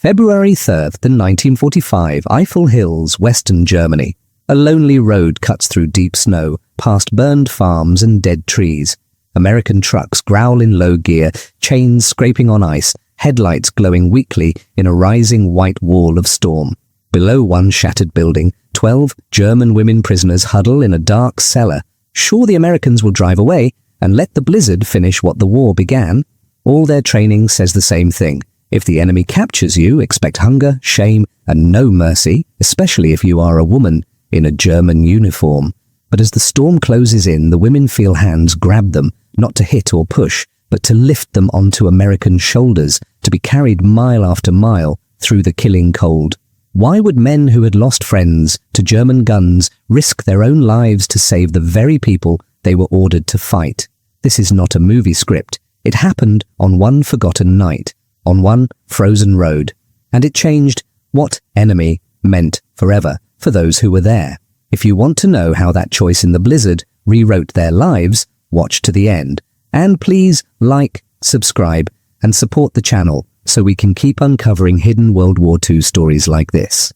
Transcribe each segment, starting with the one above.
February 3rd, 1945, Eifel Hills, Western Germany. A lonely road cuts through deep snow, past burned farms and dead trees. American trucks growl in low gear, chains scraping on ice, headlights glowing weakly in a rising white wall of storm. Below one shattered building, 12 German women prisoners huddle in a dark cellar. Sure, the Americans will drive away and let the blizzard finish what the war began. All their training says the same thing. If the enemy captures you, expect hunger, shame, and no mercy, especially if you are a woman in a German uniform. But as the storm closes in, the women feel hands grab them, not to hit or push, but to lift them onto American shoulders, to be carried mile after mile through the killing cold. Why would men who had lost friends to German guns risk their own lives to save the very people they were ordered to fight? This is not a movie script. It happened on one forgotten night, on one frozen road, and it changed what enemy meant forever for those who were there. If you want to know how that choice in the blizzard rewrote their lives, watch to the end. And please like, subscribe, and support the channel so we can keep uncovering hidden World War II stories like this.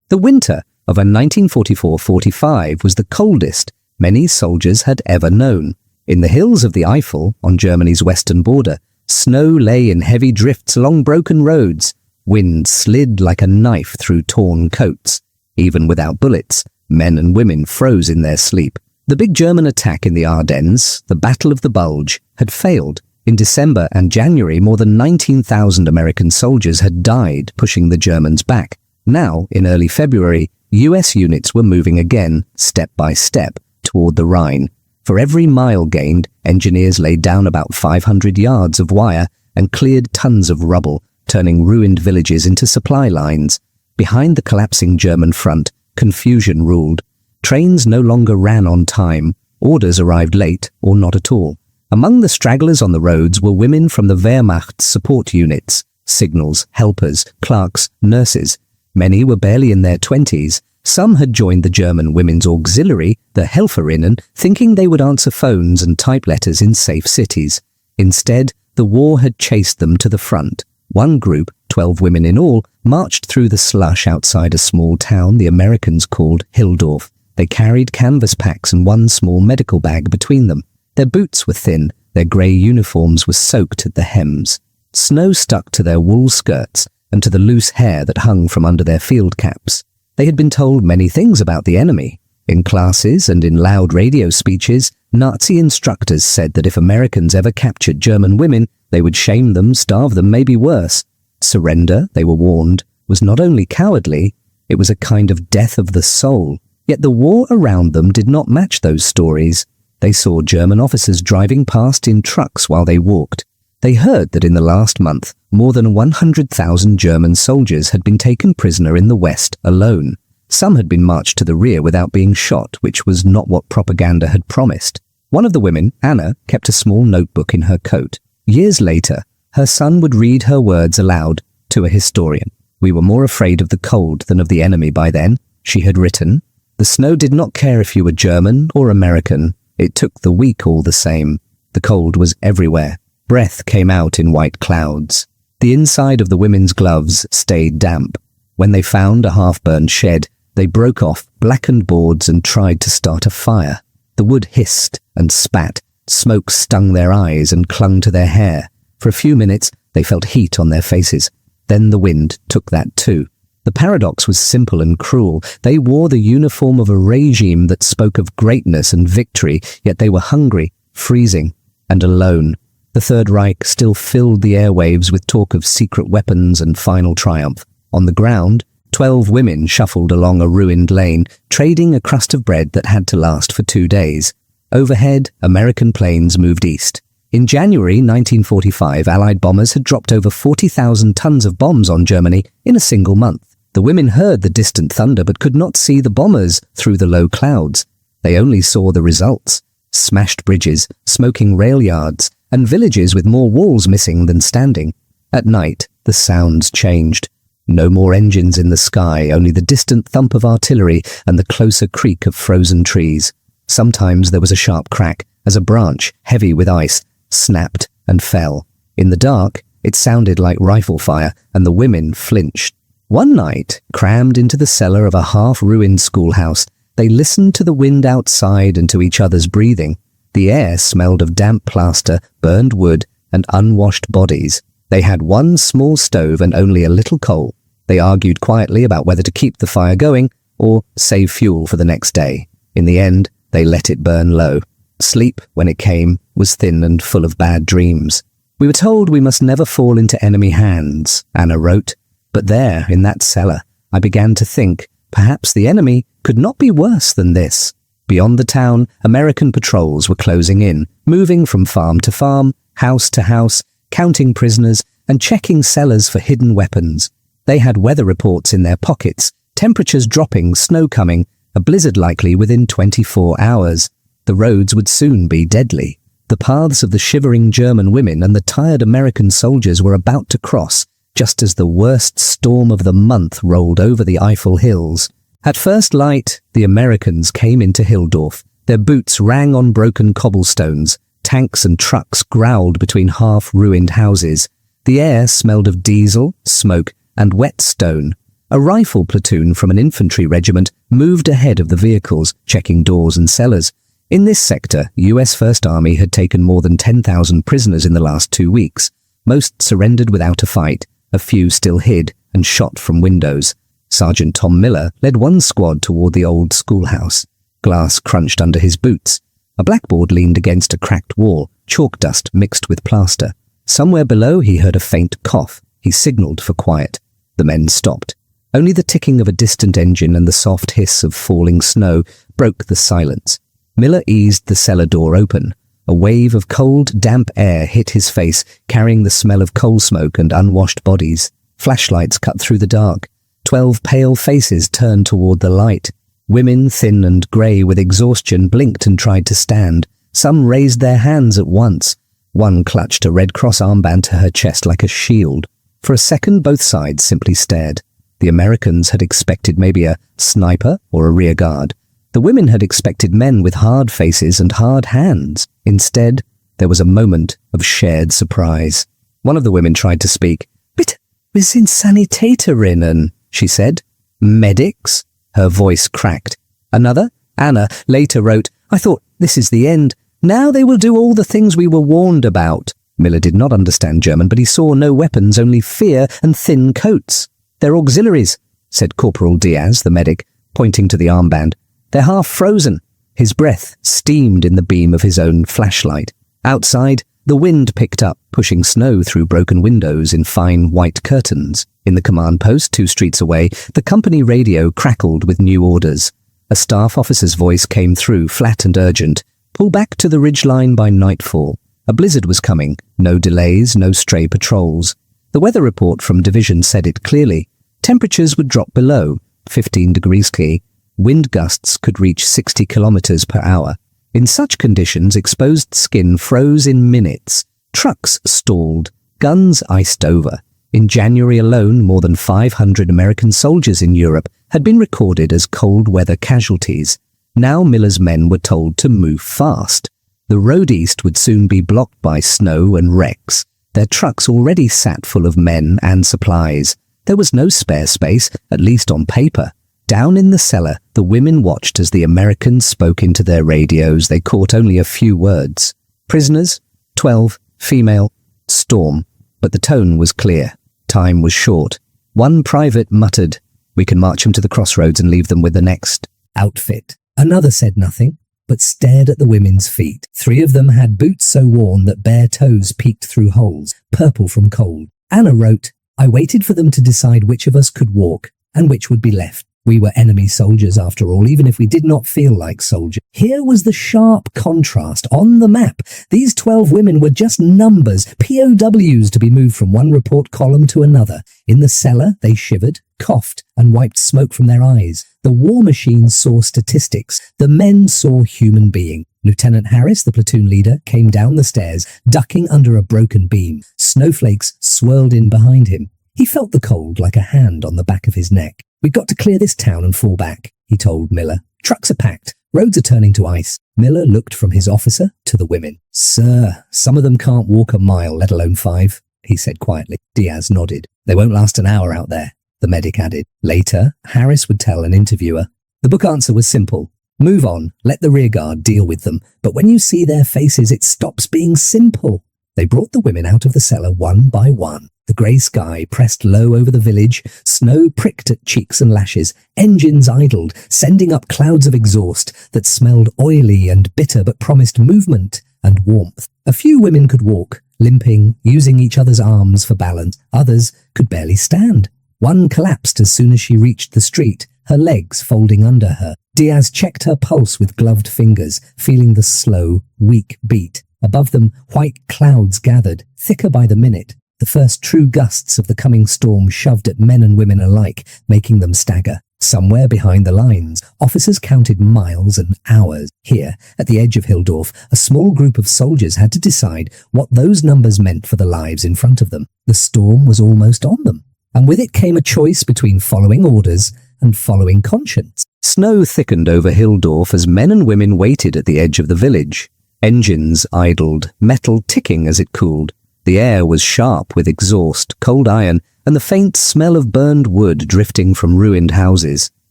The winter of 1944-45 was the coldest many soldiers had ever known. In the hills of the Eifel, on Germany's western border, snow lay in heavy drifts along broken roads. Wind slid like a knife through torn coats. Even without bullets, men and women froze in their sleep. The big German attack in the Ardennes, the Battle of the Bulge, had failed. In December and January, more than 19,000 American soldiers had died pushing the Germans back. Now, in early February, US units were moving again, step by step, toward the Rhine. For every mile gained, engineers laid down about 500 yards of wire and cleared tons of rubble, turning ruined villages into supply lines. Behind the collapsing German front, confusion ruled. Trains no longer ran on time, orders arrived late or not at all. Among the stragglers on the roads were women from the Wehrmacht's support units, signals, helpers, clerks, nurses. Many were barely in their 20s. Some had joined the German Women's Auxiliary, the Helferinnen, thinking they would answer phones and type letters in safe cities. Instead, the war had chased them to the front. One group, 12 women in all, marched through the slush outside a small town the Americans called Hildorf. They carried canvas packs and one small medical bag between them. Their boots were thin, their grey uniforms were soaked at the hems. Snow stuck to their wool skirts and to the loose hair that hung from under their field caps. They had been told many things about the enemy. In classes and in loud radio speeches, Nazi instructors said that if Americans ever captured German women, they would shame them, starve them, maybe worse. Surrender, they were warned, was not only cowardly, it was a kind of death of the soul. Yet the war around them did not match those stories. They saw German officers driving past in trucks while they walked. They heard that in the last month, more than 100,000 German soldiers had been taken prisoner in the West alone. Some had been marched to the rear without being shot, which was not what propaganda had promised. One of the women, Anna, kept a small notebook in her coat. Years later, her son would read her words aloud to a historian. "We were more afraid of the cold than of the enemy by then," she had written. The snow did not care if you were German or American. It took the weak all the same. The cold was everywhere. Breath came out in white clouds. The inside of the women's gloves stayed damp. When they found a half-burned shed, they broke off blackened boards and tried to start a fire. The wood hissed and spat. Smoke stung their eyes and clung to their hair. For a few minutes, they felt heat on their faces. Then the wind took that too. The paradox was simple and cruel. They wore the uniform of a regime that spoke of greatness and victory, yet they were hungry, freezing, and alone. The Third Reich still filled the airwaves with talk of secret weapons and final triumph. On the ground, 12 women shuffled along a ruined lane, trading a crust of bread that had to last for 2 days. Overhead, American planes moved east. In January 1945, Allied bombers had dropped over 40,000 tons of bombs on Germany in a single month. The women heard the distant thunder but could not see the bombers through the low clouds. They only saw the results: smashed bridges, smoking rail yards, and villages with more walls missing than standing. At night, the sounds changed. No more engines in the sky, only the distant thump of artillery and the closer creak of frozen trees. Sometimes there was a sharp crack as a branch, heavy with ice, snapped and fell. In the dark, It sounded like rifle fire, and the women flinched. One night, crammed into the cellar of a half-ruined schoolhouse, they listened to the wind outside and to each other's breathing. The air smelled of damp plaster, burned wood, and unwashed bodies. They had one small stove and only a little coal. They argued quietly about whether to keep the fire going or save fuel for the next day. In the end, they let it burn low. Sleep, when it came, was thin and full of bad dreams. We were told we must never fall into enemy hands, Anna wrote. But there, in that cellar, I began to think perhaps the enemy could not be worse than this. Beyond the town, American patrols were closing in, moving from farm to farm, house to house, counting prisoners and checking cellars for hidden weapons. They had weather reports in their pockets, temperatures dropping, snow coming, a blizzard likely within 24 hours. The roads would soon be deadly. The paths of the shivering German women and the tired American soldiers were about to cross, just as the worst storm of the month rolled over the Eifel Hills. At first light, the Americans came into Hildorf. Their boots rang on broken cobblestones. Tanks and trucks growled between half-ruined houses. The air smelled of diesel, smoke, and wet stone. A rifle platoon from an infantry regiment moved ahead of the vehicles, checking doors and cellars. In this sector, US First Army had taken more than 10,000 prisoners in the last 2 weeks. Most surrendered without a fight. A few still hid and shot from windows. Sergeant Tom Miller led one squad toward the old schoolhouse. Glass crunched under his boots. A blackboard leaned against a cracked wall, chalk dust mixed with plaster. Somewhere below he heard a faint cough. He signaled for quiet. The men stopped. Only the ticking of a distant engine and the soft hiss of falling snow broke the silence. Miller eased the cellar door open. A wave of cold, damp air hit his face, carrying the smell of coal smoke and unwashed bodies. Flashlights cut through the dark. 12 pale faces turned toward the light. Women, thin and grey with exhaustion, blinked and tried to stand. Some raised their hands at once. One clutched a Red Cross armband to her chest like a shield. For a second, both sides simply stared. The Americans had expected maybe a sniper or a rear guard. The women had expected men with hard faces and hard hands. Instead, there was a moment of shared surprise. One of the women tried to speak. "But wir sind Sanitäterinnen," she said. "Medics?" Her voice cracked. Another, Anna, later wrote, "I thought, this is the end. Now they will do all the things we were warned about." Miller did not understand German, but he saw no weapons, only fear and thin coats. "They're auxiliaries," said Corporal Diaz, the medic, pointing to the armband. "They're half frozen." His breath steamed in the beam of his own flashlight. Outside, the wind picked up, pushing snow through broken windows in fine white curtains. In the command post 2 streets away, the company radio crackled with new orders. A staff officer's voice came through, flat and urgent. "Pull back to the ridgeline by nightfall." A blizzard was coming. No delays, no stray patrols. The weather report from division said it clearly. Temperatures would drop below 15 degrees C. Wind gusts could reach 60 kilometers per hour. In such conditions, exposed skin froze in minutes. Trucks stalled. Guns iced over. In January alone, more than 500 American soldiers in Europe had been recorded as cold weather casualties. Now Miller's men were told to move fast. The road east would soon be blocked by snow and wrecks. Their trucks already sat full of men and supplies. There was no spare space, at least on paper. Down in the cellar, the women watched as the Americans spoke into their radios. They caught only a few words. Prisoners, 12, female, storm. But the tone was clear. Time was short. One private muttered, "We can march them to the crossroads and leave them with the next outfit." Another said nothing, but stared at the women's feet. 3 of them had boots so worn that bare toes peeked through holes, purple from cold. Anna wrote, "I waited for them to decide which of us could walk and which would be left. We were enemy soldiers after all, even if we did not feel like soldiers." Here was the sharp contrast on the map. These 12 women were just numbers, POWs to be moved from one report column to another. In the cellar, they shivered, coughed, and wiped smoke from their eyes. The war machine saw statistics. The men saw human being. Lieutenant Harris, the platoon leader, came down the stairs, ducking under a broken beam. Snowflakes swirled in behind him. He felt the cold like a hand on the back of his neck. "We've got to clear this town and fall back," he told Miller. "Trucks are packed. Roads are turning to ice." Miller looked from his officer to the women. "Sir, some of them can't walk a mile, let alone 5. he said quietly. Diaz nodded. They won't last an hour out there, the medic added. Later, Harris would tell an interviewer. The book answer was simple. Move on, let the rearguard deal with them. But when you see their faces, it stops being simple. They brought the women out of the cellar one by one. The grey sky pressed low over the village, snow pricked at cheeks and lashes, engines idled, sending up clouds of exhaust that smelled oily and bitter but promised movement and warmth. A few women could walk, limping, using each other's arms for balance. Others could barely stand. One collapsed as soon as she reached the street, her legs folding under her. Diaz checked her pulse with gloved fingers, feeling the slow, weak beat. Above them, white clouds gathered, thicker by the minute. The first true gusts of the coming storm shoved at men and women alike, making them stagger. Somewhere behind the lines, officers counted miles and hours. Here, at the edge of Hildorf, a small group of soldiers had to decide what those numbers meant for the lives in front of them. The storm was almost on them, and with it came a choice between following orders and following conscience. Snow thickened over Hildorf as men and women waited at the edge of the village. Engines idled, metal ticking as it cooled. The air was sharp with exhaust, cold iron, and the faint smell of burned wood drifting from ruined houses.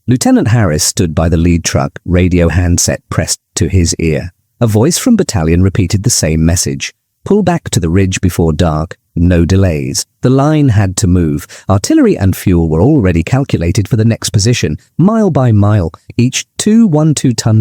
Lieutenant Harris stood by the lead truck, radio handset pressed to his ear. A voice from battalion repeated the same message. Pull back to the ridge before dark. No delays. The line had to move. Artillery and fuel were already calculated for the next position. Mile by mile, each 2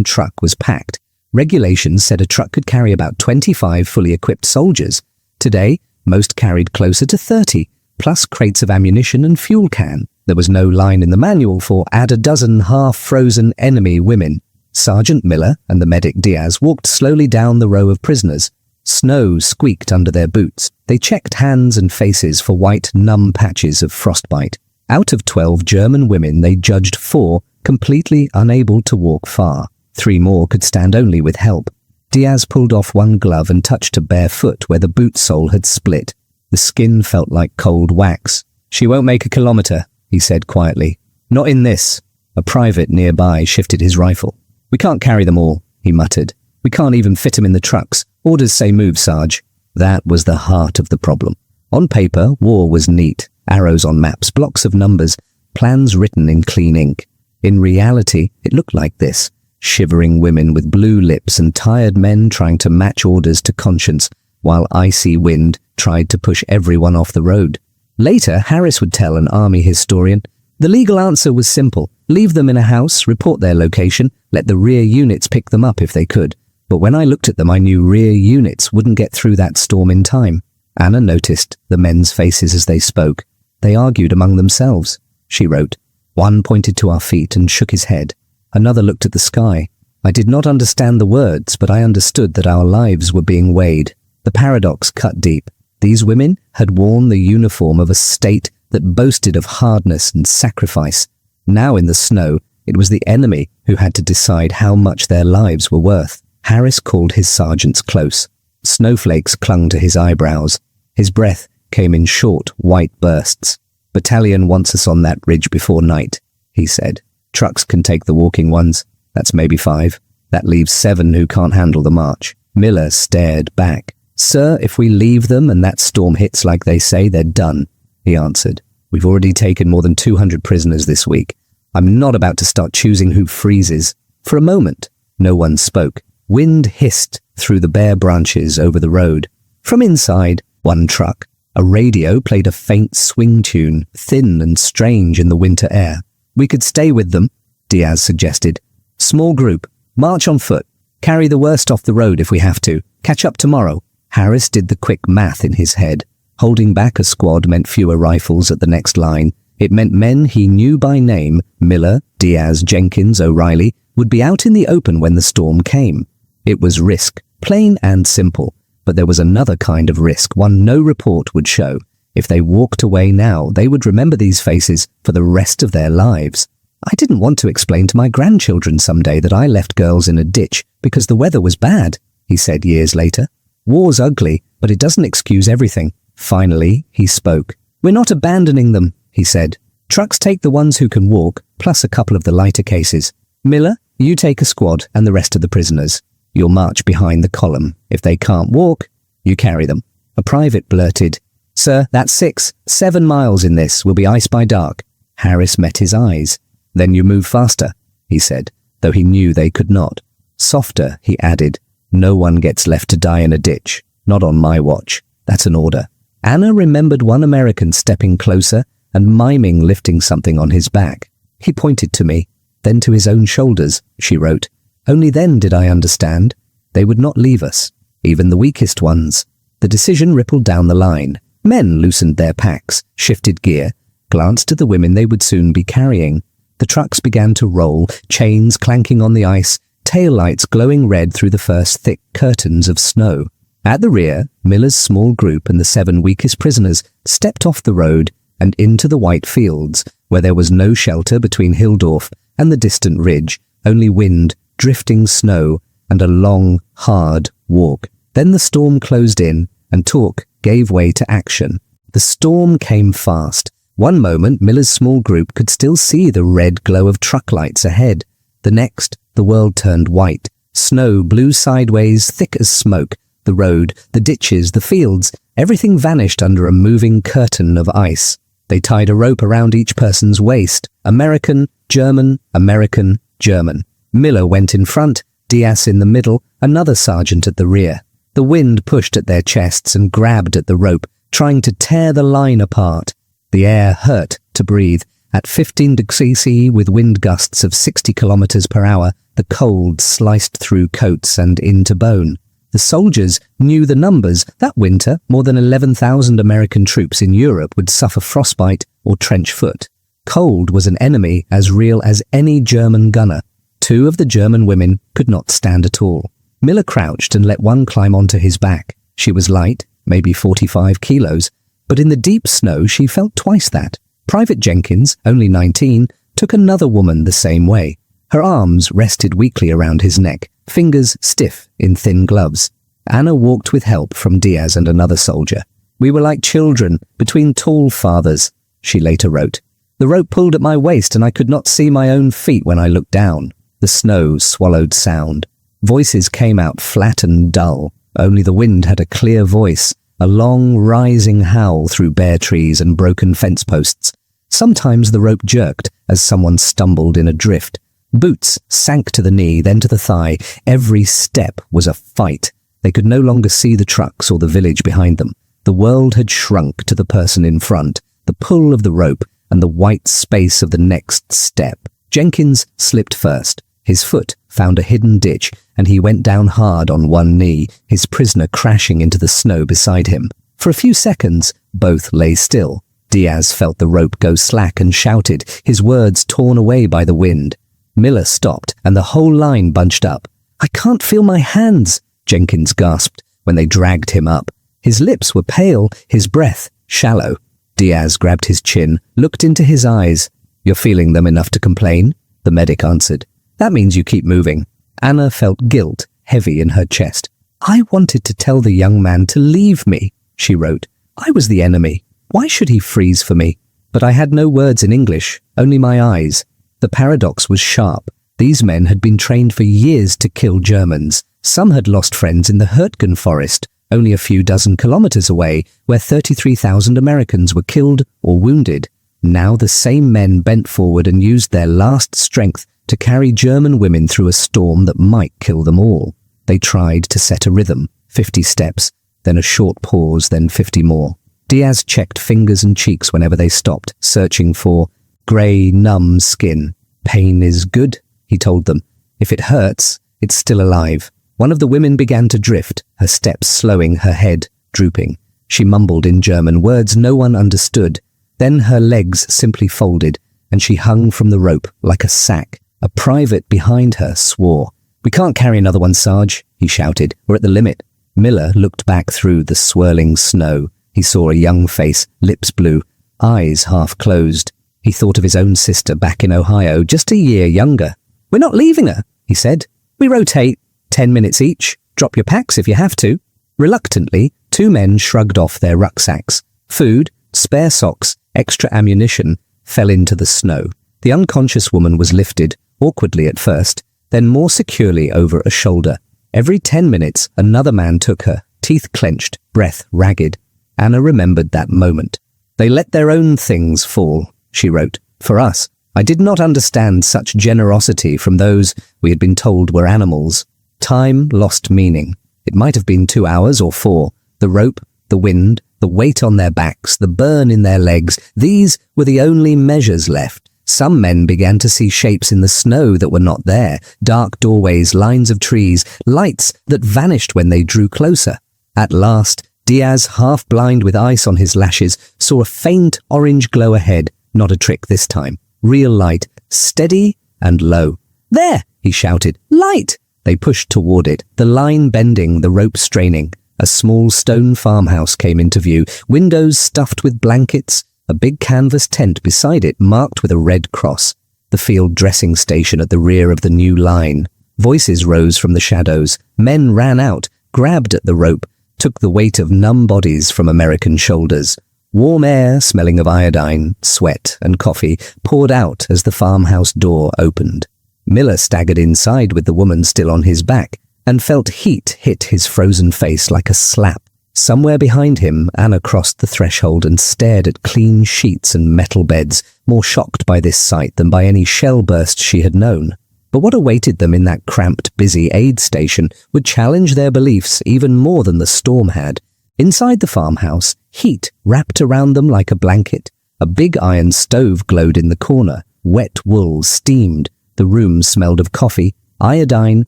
truck was packed. Regulations said a truck could carry about 25 fully equipped soldiers. Today, most carried closer to 30, plus crates of ammunition and fuel can. There was no line in the manual for add a dozen half-frozen enemy women. Sergeant Miller and the medic Diaz walked slowly down the row of prisoners. Snow squeaked under their boots. They checked hands and faces for white, numb patches of frostbite. Out of 12 German women, they judged 4 completely unable to walk far. 3 more could stand only with help. Diaz pulled off one glove and touched a bare foot where the boot sole had split. The skin felt like cold wax. She won't make a kilometre, he said quietly. Not in this. A private nearby shifted his rifle. We can't carry them all, he muttered. We can't even fit them in the trucks. Orders say move, Sarge. That was the heart of the problem. On paper, war was neat. Arrows on maps, blocks of numbers, plans written in clean ink. In reality, it looked like this. Shivering women with blue lips and tired men trying to match orders to conscience, while icy wind tried to push everyone off the road. Later, Harris would tell an army historian, the legal answer was simple. Leave them in a house, report their location, let the rear units pick them up if they could. But when I looked at them, I knew rear units wouldn't get through that storm in time. Anna noticed the men's faces as they spoke. They argued among themselves, she wrote. One pointed to our feet and shook his head. Another looked at the sky. I did not understand the words, but I understood that our lives were being weighed. The paradox cut deep. These women had worn the uniform of a state that boasted of hardness and sacrifice. Now in the snow, it was the enemy who had to decide how much their lives were worth. Harris called his sergeants close. Snowflakes clung to his eyebrows. His breath came in short, white bursts. Battalion wants us on that ridge before night, he said. Trucks can take the walking ones. That's maybe 5. That leaves 7 who can't handle the march. Miller stared back. Sir, if we leave them and that storm hits like they say, they're done, he answered. We've already taken more than 200 prisoners this week. I'm not about to start choosing who freezes. For a moment, no one spoke. Wind hissed through the bare branches over the road. From inside, one truck. A radio played a faint swing tune, thin and strange in the winter air. We could stay with them, Diaz suggested. Small group. March on foot. Carry the worst off the road if we have to. Catch up tomorrow. Harris did the quick math in his head. Holding back a squad meant fewer rifles at the next line. It meant men he knew by name, Miller, Diaz, Jenkins, O'Reilly, would be out in the open when the storm came. It was risk, plain and simple. But there was another kind of risk, one no report would show. If they walked away now, they would remember these faces for the rest of their lives. I didn't want to explain to my grandchildren someday that I left girls in a ditch because the weather was bad, he said years later. War's ugly, but it doesn't excuse everything. Finally, he spoke. We're not abandoning them, he said. Trucks take the ones who can walk, plus a couple of the lighter cases. Miller, you take a squad and the rest of the prisoners. You'll march behind the column. If they can't walk, you carry them. A private blurted, "Sir, that's 6, 7 miles in this. Will be ice by dark." Harris met his eyes. "Then you move faster," he said, though he knew they could not. "Softer," he added. "No one gets left to die in a ditch. Not on my watch. That's an order." Anna remembered one American stepping closer and miming lifting something on his back. "He pointed to me, then to his own shoulders," she wrote. "Only then did I understand. They would not leave us, even the weakest ones." The decision rippled down the line. Men loosened their packs, shifted gear, glanced at the women they would soon be carrying. The trucks began to roll, chains clanking on the ice, taillights glowing red through the first thick curtains of snow. At the rear, Miller's small group and the 7 weakest prisoners stepped off the road and into the white fields, where there was no shelter between Hildorf and the distant ridge, only wind, drifting snow, and a long, hard walk. Then the storm closed in, and talk gave way to action. The storm came fast. One moment, Miller's small group could still see the red glow of truck lights ahead. The next, the world turned white. Snow blew sideways, thick as smoke. The road, the ditches, the fields, everything vanished under a moving curtain of ice. They tied a rope around each person's waist. American, German, American, German. Miller went in front, Diaz in the middle, another sergeant at the rear. The wind pushed at their chests and grabbed at the rope, trying to tear the line apart. The air hurt to breathe. At 15 degrees C with wind gusts of 60 kilometers per hour, the cold sliced through coats and into bone. The soldiers knew the numbers. That winter, more than 11,000 American troops in Europe would suffer frostbite or trench foot. Cold was an enemy as real as any German gunner. 2 of the German women could not stand at all. Miller crouched and let one climb onto his back. She was light, maybe 45 kilos, but in the deep snow she felt twice that. Private Jenkins, only 19, took another woman the same way. Her arms rested weakly around his neck, fingers stiff in thin gloves. Anna walked with help from Diaz and another soldier. "We were like children, between tall fathers," she later wrote. "The rope pulled at my waist and I could not see my own feet when I looked down." The snow swallowed sound. Voices came out flat and dull. Only the wind had a clear voice, a long, rising howl through bare trees and broken fence posts. Sometimes the rope jerked as someone stumbled in a drift. Boots sank to the knee, then to the thigh. Every step was a fight. They could no longer see the trucks or the village behind them. The world had shrunk to the person in front, the pull of the rope, and the white space of the next step. Jenkins slipped first. His foot found a hidden ditch, and he went down hard on one knee, his prisoner crashing into the snow beside him. For a few seconds, both lay still. Diaz felt the rope go slack and shouted, his words torn away by the wind. Miller stopped, and the whole line bunched up. "I can't feel my hands," Jenkins gasped when they dragged him up. His lips were pale, his breath shallow. Diaz grabbed his chin, looked into his eyes. "You're feeling them enough to complain?" the medic answered. "That means you keep moving." Anna felt guilt heavy in her chest. "I wanted to tell the young man to leave me," she wrote. "I was the enemy. Why should he freeze for me? But I had no words in English, only my eyes." The paradox was sharp. These men had been trained for years to kill Germans. Some had lost friends in the Hürtgen forest, only a few dozen kilometers away, where 33,000 Americans were killed or wounded. Now the same men bent forward and used their last strength to carry German women through a storm that might kill them all. They tried to set a rhythm, 50 steps, then a short pause, then 50 more. Diaz checked fingers and cheeks whenever they stopped, searching for grey, numb skin. "Pain is good," he told them. "If it hurts, it's still alive." One of the women began to drift, her steps slowing, her head drooping. She mumbled in German, words no one understood. Then her legs simply folded, and she hung from the rope like a sack. A private behind her swore. "We can't carry another one, Sarge," he shouted. "We're at the limit." Miller looked back through the swirling snow. He saw a young face, lips blue, eyes half closed. He thought of his own sister back in Ohio, just a year younger. "We're not leaving her," he said. "We rotate, 10 minutes each. Drop your packs if you have to." Reluctantly, 2 men shrugged off their rucksacks. Food, spare socks, extra ammunition fell into the snow. The unconscious woman was lifted, awkwardly at first, then more securely over a shoulder. Every 10 minutes, another man took her, teeth clenched, breath ragged. Anna remembered that moment. They let their own things fall, she wrote. For us, I did not understand such generosity from those we had been told were animals. Time lost meaning. It might have been 2 hours or 4. The rope, the wind, the weight on their backs, the burn in their legs, these were the only measures left. Some men began to see shapes in the snow that were not there, dark doorways, lines of trees, lights that vanished when they drew closer. At last, Diaz, half blind with ice on his lashes, saw a faint orange glow ahead. Not a trick this time. Real light, steady and low. "There!" he shouted. "Light!" They pushed toward it, the line bending, the rope straining. A small stone farmhouse came into view, windows stuffed with blankets, a big canvas tent beside it marked with a red cross. The field dressing station at the rear of the new line. Voices rose from the shadows. Men ran out, grabbed at the rope, took the weight of numb bodies from American shoulders. Warm air, smelling of iodine, sweat, and coffee, poured out as the farmhouse door opened. Miller staggered inside with the woman still on his back, and felt heat hit his frozen face like a slap. Somewhere behind him, Anna crossed the threshold and stared at clean sheets and metal beds, more shocked by this sight than by any shell burst she had known. But what awaited them in that cramped, busy aid station would challenge their beliefs even more than the storm had. Inside the farmhouse, heat wrapped around them like a blanket. A big iron stove glowed in the corner. Wet wool steamed. The room smelled of coffee, iodine,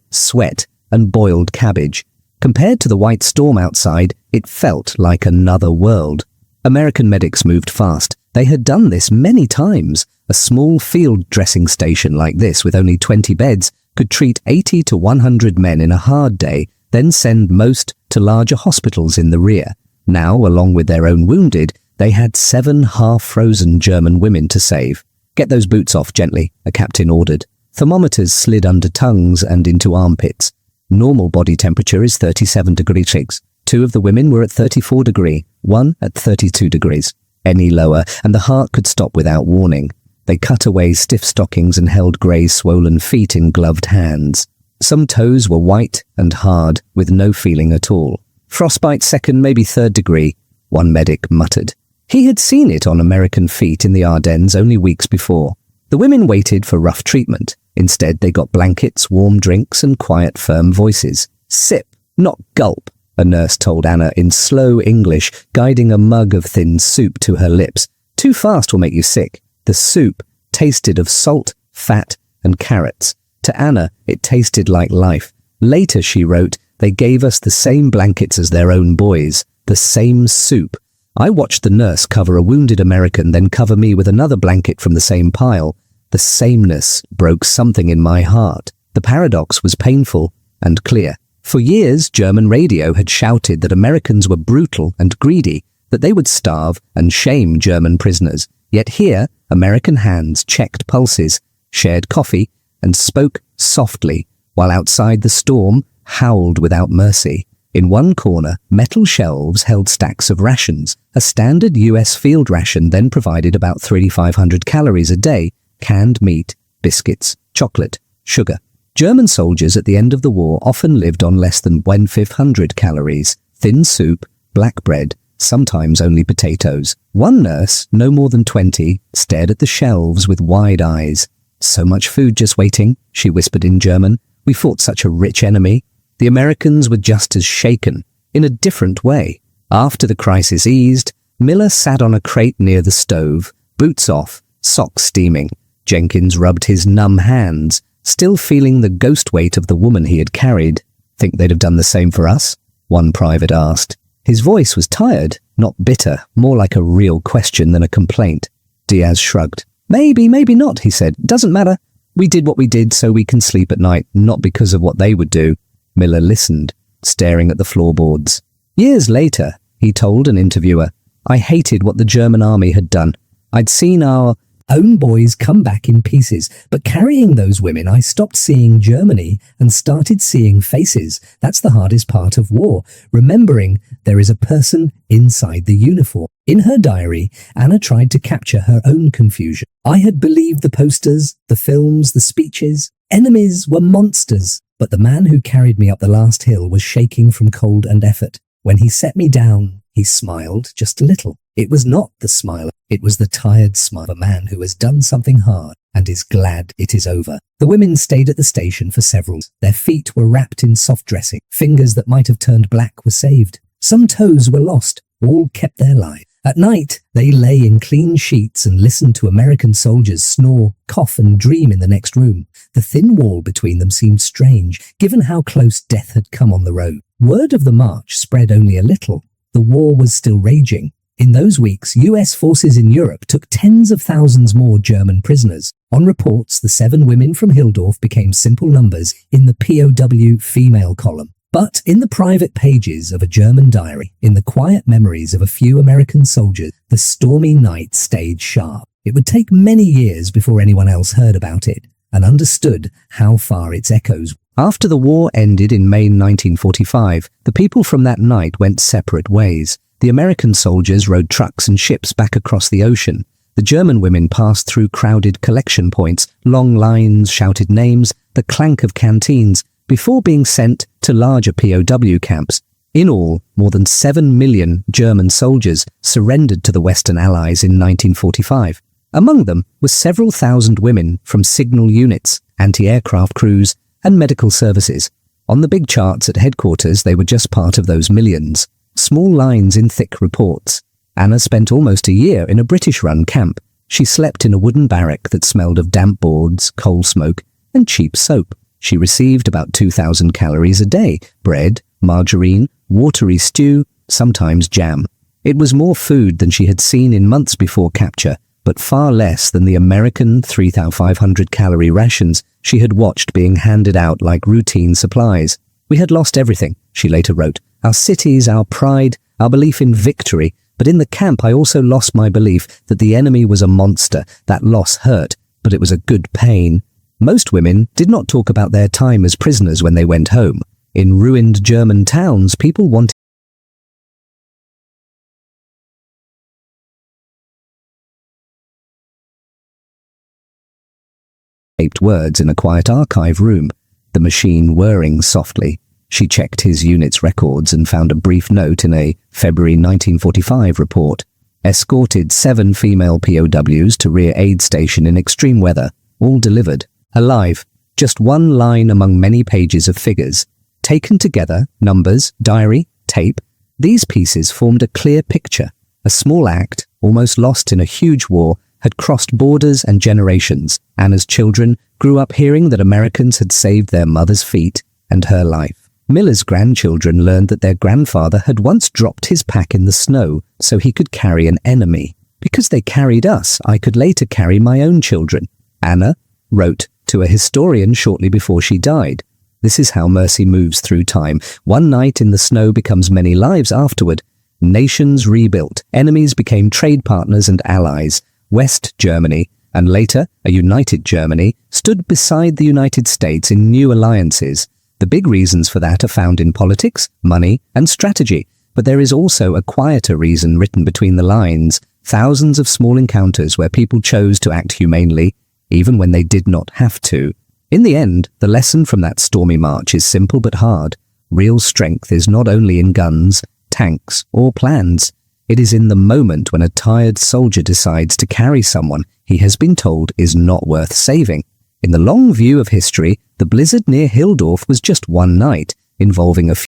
sweat, and boiled cabbage. Compared to the white storm outside, it felt like another world. American medics moved fast. They had done this many times. A small field dressing station like this with only 20 beds could treat 80 to 100 men in a hard day, then send most to larger hospitals in the rear. Now, along with their own wounded, they had 7 half-frozen German women to save. "Get those boots off gently," a captain ordered. Thermometers slid under tongues and into armpits. Normal body temperature is 37 degrees 6. 2 of the women were at 34 degrees, 1 at 32 degrees. Any lower, and the heart could stop without warning. They cut away stiff stockings and held grey, swollen feet in gloved hands. Some toes were white and hard, with no feeling at all. "Frostbite 2nd, maybe 3rd degree," one medic muttered. He had seen it on American feet in the Ardennes only weeks before. The women waited for rough treatment. Instead, they got blankets, warm drinks, and quiet, firm voices. "Sip, not gulp," a nurse told Anna in slow English, guiding a mug of thin soup to her lips. "Too fast will make you sick." The soup tasted of salt, fat, and carrots. To Anna, it tasted like life. Later, she wrote, they gave us the same blankets as their own boys, the same soup. I watched the nurse cover a wounded American, then cover me with another blanket from the same pile. The sameness broke something in my heart. The paradox was painful and clear. For years, German radio had shouted that Americans were brutal and greedy, that they would starve and shame German prisoners. Yet here, American hands checked pulses, shared coffee, and spoke softly, while outside the storm howled without mercy. In one corner, metal shelves held stacks of rations. A standard US field ration then provided about 3,500 calories a day, canned meat, biscuits, chocolate, sugar. German soldiers at the end of the war often lived on less than 1,500 calories, thin soup, black bread, sometimes only potatoes. One nurse, no more than 20, stared at the shelves with wide eyes. "So much food just waiting," she whispered in German. "We fought such a rich enemy." The Americans were just as shaken, in a different way. After the crisis eased, Miller sat on a crate near the stove, boots off, socks steaming. Jenkins rubbed his numb hands, still feeling the ghost weight of the woman he had carried. "Think they'd have done the same for us?" one private asked. His voice was tired, not bitter, more like a real question than a complaint. Diaz shrugged. "Maybe, maybe not," he said. "Doesn't matter. We did what we did so we can sleep at night, not because of what they would do." Miller listened, staring at the floorboards. Years later, he told an interviewer, "I hated what the German army had done. I'd seen our own boys come back in pieces, but carrying those women, I stopped seeing Germany and started seeing faces. That's the hardest part of war, remembering there is a person inside the uniform." In her diary, Anna tried to capture her own confusion. "I had believed the posters, the films, the speeches. Enemies were monsters, but the man who carried me up the last hill was shaking from cold and effort. When he set me down, He smiled just a little. It was not the smile. It was the tired smile of a man who has done something hard and is glad it is over. The women stayed at the station for several days. Their feet were wrapped in soft dressing. Fingers that might have turned black were saved. Some toes were lost. All kept their lives. At night, they lay in clean sheets and listened to American soldiers snore, cough and dream in the next room. The thin wall between them seemed strange, given how close death had come on the road. Word of the march spread only a little. The war was still raging. In those weeks, US forces in Europe took tens of thousands more German prisoners. On reports, the 7 women from Hildorf became simple numbers in the POW female column. But in the private pages of a German diary, in the quiet memories of a few American soldiers, the stormy night stayed sharp. It would take many years before anyone else heard about it and understood how far its echoes. After the war ended in May 1945, the people from that night went separate ways. The American soldiers rode trucks and ships back across the ocean. The German women passed through crowded collection points, long lines, shouted names, the clank of canteens, before being sent to larger POW camps. In all, more than 7 million German soldiers surrendered to the Western Allies in 1945. Among them were several thousand women from signal units, anti-aircraft crews, and medical services. On the big charts at headquarters, they were just part of those millions. Small lines in thick reports. Anna spent almost a year in a British-run camp. She slept in a wooden barrack that smelled of damp boards, coal smoke, and cheap soap. She received about 2,000 calories a day, bread, margarine, watery stew, sometimes jam. It was more food than she had seen in months before capture, but far less than the American 3,500-calorie rations she had watched being handed out like routine supplies. We had lost everything, she later wrote. Our cities, our pride, our belief in victory. But in the camp I also lost my belief that the enemy was a monster. That loss hurt, but it was a good pain. Most women did not talk about their time as prisoners when they went home. In ruined German towns, people wanted words in a quiet archive room, the machine whirring softly. She checked his unit's records and found a brief note in a February 1945 report. Escorted 7 female POWs to rear aid station in extreme weather, all delivered. Alive, just one line among many pages of figures. Taken together, numbers, diary, tape, these pieces formed a clear picture. A small act, almost lost in a huge war, had crossed borders and generations. Anna's children grew up hearing that Americans had saved their mother's feet and her life. Miller's grandchildren learned that their grandfather had once dropped his pack in the snow so he could carry an enemy. Because they carried us, I could later carry my own children. Anna wrote to a historian shortly before she died. This is how mercy moves through time. One night in the snow becomes many lives afterward. Nations rebuilt. Enemies became trade partners and allies. West Germany, and later a united Germany, stood beside the United States in new alliances. The big reasons for that are found in politics, money, and strategy. But there is also a quieter reason written between the lines. Thousands of small encounters where people chose to act humanely, even when they did not have to. In the end, the lesson from that stormy march is simple but hard. Real strength is not only in guns, tanks, or plans. It is in the moment when a tired soldier decides to carry someone he has been told is not worth saving. In the long view of history, the blizzard near Hildorf was just one night, involving a few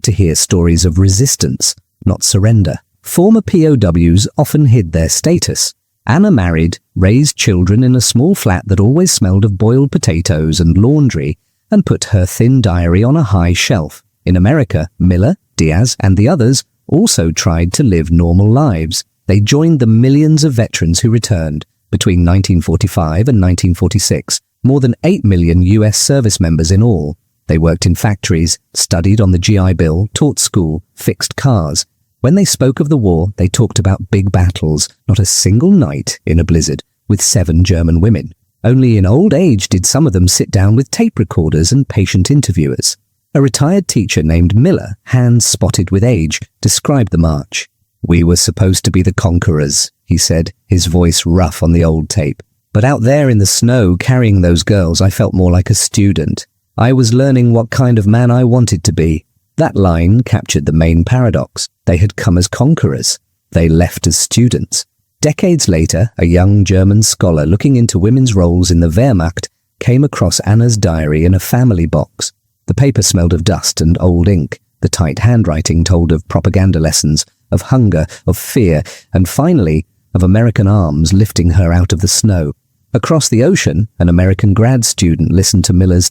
to hear stories of resistance, not surrender. Former POWs often hid their status. Anna married, raised children in a small flat that always smelled of boiled potatoes and laundry, and put her thin diary on a high shelf. In America, Miller, Diaz, and the others also tried to live normal lives. They joined the millions of veterans who returned. Between 1945 and 1946, more than 8 million US service members in all. They worked in factories, studied on the GI Bill, taught school, fixed cars. When they spoke of the war, they talked about big battles, not a single night in a blizzard, with 7 German women. Only in old age did some of them sit down with tape recorders and patient interviewers. A retired teacher named Miller, hands spotted with age, described the march. "We were supposed to be the conquerors," he said, his voice rough on the old tape. "But out there in the snow, carrying those girls, I felt more like a student. I was learning what kind of man I wanted to be." That line captured the main paradox. They had come as conquerors. They left as students. Decades later, a young German scholar looking into women's roles in the Wehrmacht came across Anna's diary in a family box. The paper smelled of dust and old ink. The tight handwriting told of propaganda lessons, of hunger, of fear, and finally, of American arms lifting her out of the snow. Across the ocean, an American grad student listened to Miller's